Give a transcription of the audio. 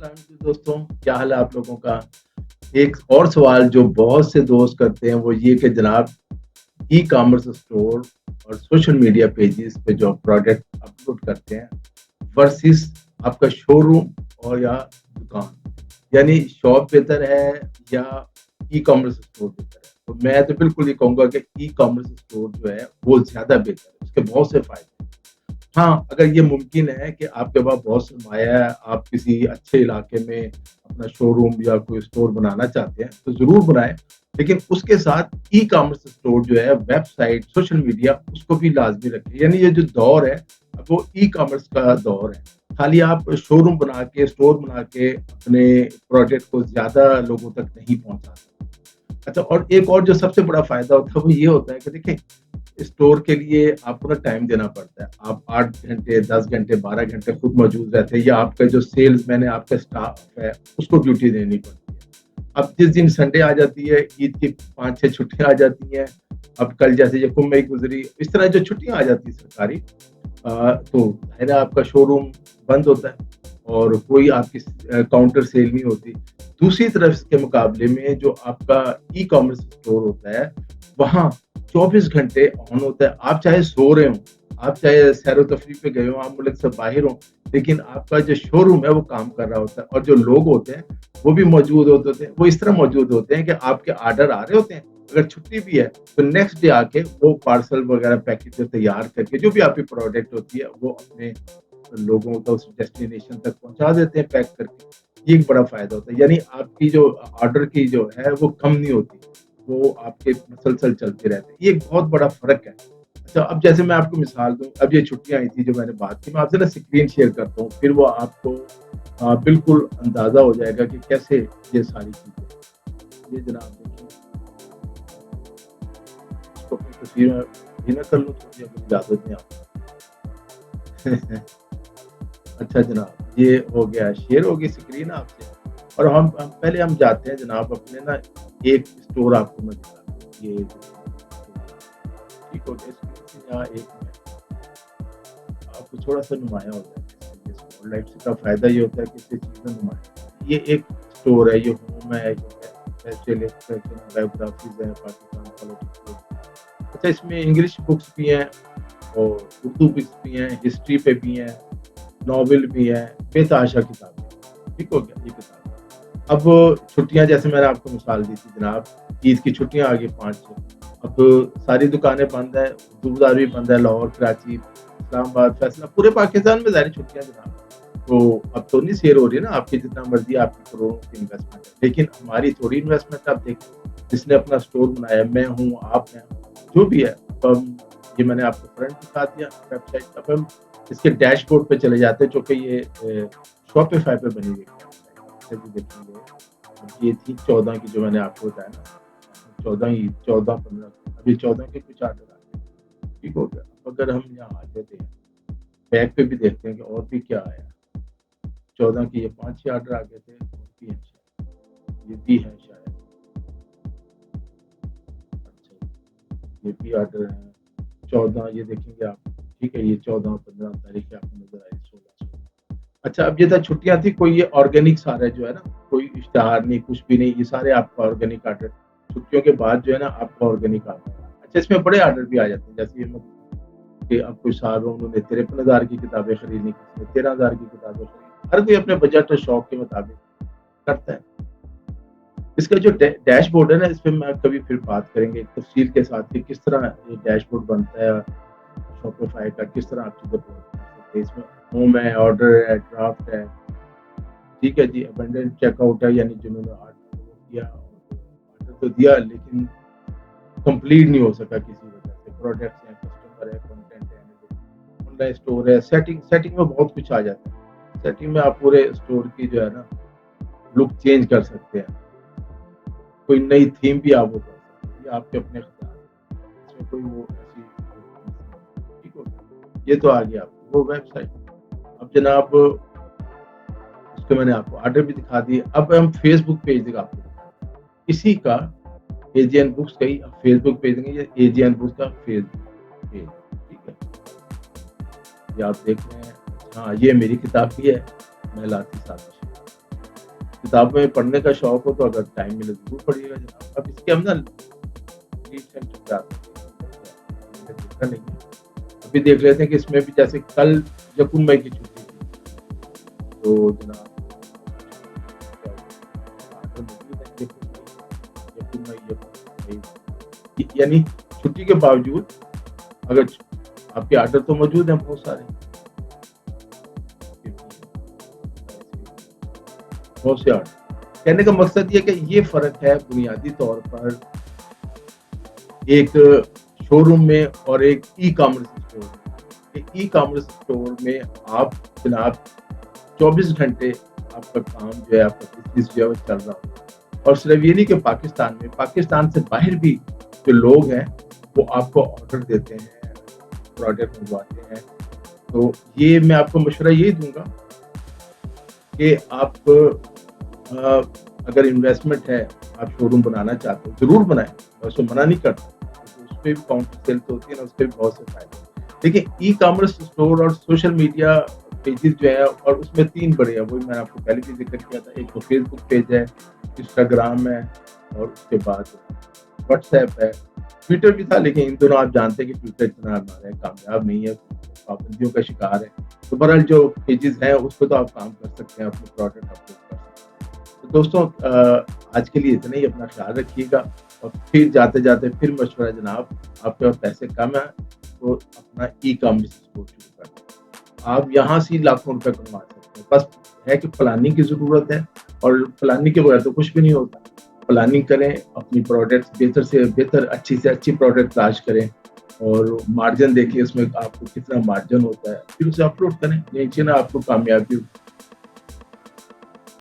अस्सलाम वालेकुम दोस्तों, क्या हाल है आप लोगों का? एक और सवाल जो बहुत से दोस्त करते हैं वो ये कि जनाब ई-कॉमर्स स्टोर और सोशल मीडिया पेजेस पे जो प्रोडक्ट अपलोड करते हैं वर्सेस आपका शोरूम और या दुकान, यानी शॉप बेहतर है या ई-कॉमर्स स्टोर बेहतर है? तो मैं तो बिल्कुल ये कहूँगा कि ई-कॉमर्स स्टोर जो है वो ज़्यादा बेहतर है, उसके बहुत से फ़ायदे हैं। हाँ, अगर ये मुमकिन है कि आपके पास बहुत सरमाया है, आप किसी अच्छे इलाके में अपना शोरूम या कोई स्टोर बनाना चाहते हैं, तो ज़रूर बनाएँ। लेकिन उसके साथ ई-कॉमर्स स्टोर जो है, वेबसाइट, सोशल मीडिया उसको भी लाज़मी रखें। यानी ये जो दौर है, अब वो ई-कॉमर्स का दौर है। खाली आप शोरूम बना के, स्टोर बना के अपने प्रोडक्ट को ज़्यादा लोगों तक नहीं पहुँचा सकते। अच्छा, और एक और जो सबसे बड़ा फ़ायदा होता है, वो ये होता है कि देखिए स्टोर के लिए आपको ना टाइम देना पड़ता है। आप 8 घंटे, 10 घंटे, 12 घंटे खुद मौजूद रहते हैं या आपका जो सेल्समैन है, आपका स्टाफ है, उसको ड्यूटी देनी पड़ती है। अब जिस दिन संडे आ जाती है, ईद की 5-6 छुट्टियाँ आ जाती हैं, अब कल जैसे ये कुंभ मई गुज़री, इस तरह जो छुट्टियाँ आ जाती हैं सरकारी, तो ज़ाहिर है आपका शोरूम बंद होता है और कोई आपकी काउंटर सेल नहीं होती। दूसरी तरफ इसके मुकाबले में जो आपका ई-कॉमर्स स्टोर होता है, वहाँ 24 घंटे ऑन होता है। आप चाहे सो रहे हों, आप चाहे सैर-ओ-तफरीह पे गए हों, आप मुल्क से बाहर हों, लेकिन आपका जो शोरूम है वो काम कर रहा होता है और जो लोग होते हैं, वो भी मौजूद होते हैं। वो इस तरह मौजूद होते हैं कि आपके ऑर्डर आ रहे होते हैं, अगर छुट्टी भी है, तो नेक्स्ट डे आके वो पार्सल वगैरह पैकेज को तैयार करके जो भी आपकी प्रोडक्ट होती है, वो अपने लोगों को उस डेस्टिनेशन तक पहुँचा देते हैं पैक करके। ये एक बड़ा फ़ायदा होता है। यानी आपकी जो ऑर्डर की जो है वो कम नहीं होती, वो आपके मुसलसल चलते रहते हैं। ये एक बहुत बड़ा फ़र्क है। अच्छा, अब जैसे मैं आपको मिसाल दूँ, अब ये छुट्टियाँ आई थी जो मैंने बात की, मैं आपसे ना स्क्रीन शेयर करता हूँ, फिर वो आपको बिल्कुल अंदाज़ा हो जाएगा कि कैसे ये सारी चीज़ें। ये जनाब देखिए, इसको अपनी तस्वीर में भी ना कर लूँ थोड़ी, अगर इजाज़त दें आप। अच्छा जनाब, ये हो गया, शेयर हो गई स्क्रीन आपसे और हम पहले हम जाते हैं जनाब अपने ना एक स्टोर आपको मैं दिखाता हूँ। ये ठीक हो गया, स्क्रीन से यहाँ एक मिनट आपको थोड़ा-सा नुमायाँ हो जाएगा। ये स्मॉल लाइट्स का फ़ायदा ये होता है कि इससे चीज़ें नुमायाँ, ये एक स्टोर है, ये होम है, ये स्पेशलिस्ट फैशन बायोग्राफीज़ है, पाकिस्तान पॉलिटिक्स। अच्छा, इसमें इंग्लिश बुक्स भी हैं और उर्दू बुक्स भी हैं, हिस्ट्री पे भी हैं, नॉवेल भी हैं, बेतहाशा किताबें हैं। ठीक हो गया ये किताब। अब छुट्टियाँ जैसे मैंने आपको मिसाल दी थी जनाब, ईद की छुट्टियाँ आ गई 5-6, अब सारी दुकानें बंद है, दुकानदार भी बंद है, लाहौर, कराची, इस्लामाबाद, फैसला, पूरे पाकिस्तान में ज़ाहिर छुट्टियाँ जनाब। तो अब तो नहीं सेल हो रही है ना, आपकी जितना मर्ज़ी आपकी करोड़ों की इन्वेस्टमेंट है, लेकिन हमारी थोड़ी इन्वेस्टमेंट आप देखें, जिसने अपना स्टोर बनाया, मैं हूँ, आप हैं, जो भी है। अब हम ये मैंने आपको फ्रंट दिखा दिया वेबसाइट, अब हम इसके डैशबोर्ड पे चले जाते हैं, जो कि ये शॉपिफ़ाई पे बनी हुई वेबसाइट। जैसे कि देखेंगे, अब ये थी 14 की जो मैंने आपको बताया ना, 14 ही 14-15 अभी 14 के कुछ ऑर्डर आ गए, ठीक हो गया। अब अगर हम यहाँ आ जाते हैं, बैक पे भी देखते हैं कि और भी क्या आया। 14 के ये 5-6 ऑर्डर आ गए थे और भी हैं शायद, ये भी हैं शायद। अच्छा, ये भी ऑर्डर हैं। 14 ये देखेंगे आप, ठीक है, ये 14-15 तारीख के आपको नज़र आए, 16-16। अच्छा, अब ये था छुट्टियाँ थी, कोई ये ऑर्गेनिक सारा जो है ना, कोई इश्तेहार नहीं, कुछ भी नहीं, ये सारे आपका ऑर्गेनिक ऑर्डर छुट्टियों के बाद जो है ना आपका ऑर्गेनिक आता है। अच्छा, इसमें बड़े ऑर्डर भी आ जाते हैं, जैसे ये कि अब कोई साहब है, उन्होंने 53,000 की किताबें खरीदनी, किसी ने 13,000 की किताबें खरीदनी, हर कोई अपने बजट और शौक के मुताबिक करता है। इसका जो डैशबोर्ड है ना, इस पे मैं कभी फिर बात करेंगे तफ़सील के साथ कि किस तरह ये डैशबोर्ड बनता है, शॉपिफ़ाई का किस तरह आप चीज़ें प्लॉट कर सकते हैं। इसमें होम है, ऑर्डर है, ड्राफ्ट है, ठीक है जी, अबंडेंट चेकआउट है, यानी जिन्होंने ऑर्डर वो किया, ऑर्डर तो दिया लेकिन कंप्लीट नहीं हो सका किसी वजह से, प्रोडक्ट्स हैं, कस्टमर है, कंटेंट है, ऑनलाइन स्टोर है, सेटिंग सेटिंग में बहुत कुछ आ जाता है। सेटिंग में आप पूरे स्टोर की जो है ना लुक चेंज कर सकते हैं। कोई नई थीम भी आप वो कर सकते हैं, ये आपके अपने इख्तियार हैं। इसमें कोई वो ऐसी ठीक हो गया। ये तो आ गया आपको वो वेबसाइट। अब जनाब उसके मैंने आपको ऑर्डर भी दिखा दिए। अब हम फेसबुक पेज आपको दिखाते हैं। इसी का एजीएन बुक्स का ही अब फेसबुक पेज देंगे, ये एजीएन बुक्स का फेसबुक पेज, ठीक है। ये आप देख रहे हैं, हाँ, ये मेरी किताब भी है, मैं लाती साजिश। किताबें पढ़ने का शौक हो तो अगर टाइम मिले ज़रूर पढ़िएगा जनाब। अब इसके हम ना लीड सेंटर पे आते हैं, मैंने देखा नहीं है। अभी देख लेते हैं कि इसमें भी जैसे कल यकम मई की छुट्टी थी, तो जनाब क्या हुआ, आर्डर मौजूद है यकम मई, यकम मई यानी छुट्टी के बावजूद अगर आपके आर्डर तो मौजूद हैं बहुत सारे, बहुत से आर्डर। कहने का मकसद ये कि ये फ़र्क है बुनियादी तौर पर एक शोरूम में और एक ई-कॉमर्स स्टोर में। एक ई-कॉमर्स स्टोर में आप जनाब 24 घंटे आपका काम जो है, आपका बिज़नेस जो है वो चल रहा होता है। और सिर्फ ये नहीं कि पाकिस्तान में, पाकिस्तान से बाहर भी जो लोग हैं वो आपको ऑर्डर देते हैं, प्रोडक्ट मंगवाते हैं। तो ये मैं आपको मशवरा यही दूँगा कि आप अगर इन्वेस्टमेंट है, आप शोरूम बनाना चाहते हो, ज़रूर बनाएँ, मैं उसको मना नहीं करता। क्योंकि उसपे भी काउंटर सेल तो होती है ना, उसपे भी बहुत से फ़ायदे हैं। देखिए ई-कॉमर्स स्टोर और सोशल मीडिया पेजेज़ जो हैं और उसमें 3 बड़े हैं, वही मैंने आपको पहले भी ज़िक्र किया था। एक तो फेसबुक पेज है, इंस्टाग्राम है और उसके बाद व्हाट्सऐप है। ट्विटर भी था लेकिन इन दोनों आप जानते हैं कि ट्विटर इतना हमारे कामयाब नहीं है, पाबंदियों का शिकार है। तो बहरहाल जो पेजेज़ हैं उस पे तो आप काम कर सकते हैं, अपने प्रोडक्ट अपलोड कर सकते हैं। तो दोस्तों आज के लिए इतना ही, अपना ख्याल रखिएगा और फिर जाते-जाते फिर मशवरा जनाब, आपके पास पैसे कम हैं तो अपना ई-कॉमर्स स्टोर शुरू करें। आप यहाँ से ही लाखों रुपए कमा सकते हैं। बस है कि प्लानिंग की ज़रूरत है और प्लानिंग के बगैर तो कुछ भी नहीं होता। प्लानिंग करें, अपनी प्रोडक्ट्स बेहतर से बेहतर, अच्छी से अच्छी प्रोडक्ट तलाश करें और मार्जिन देखिए उसमें आपको कितना मार्जिन होता है, फिर उसे अपलोड करें। यही ना आपको कामयाबी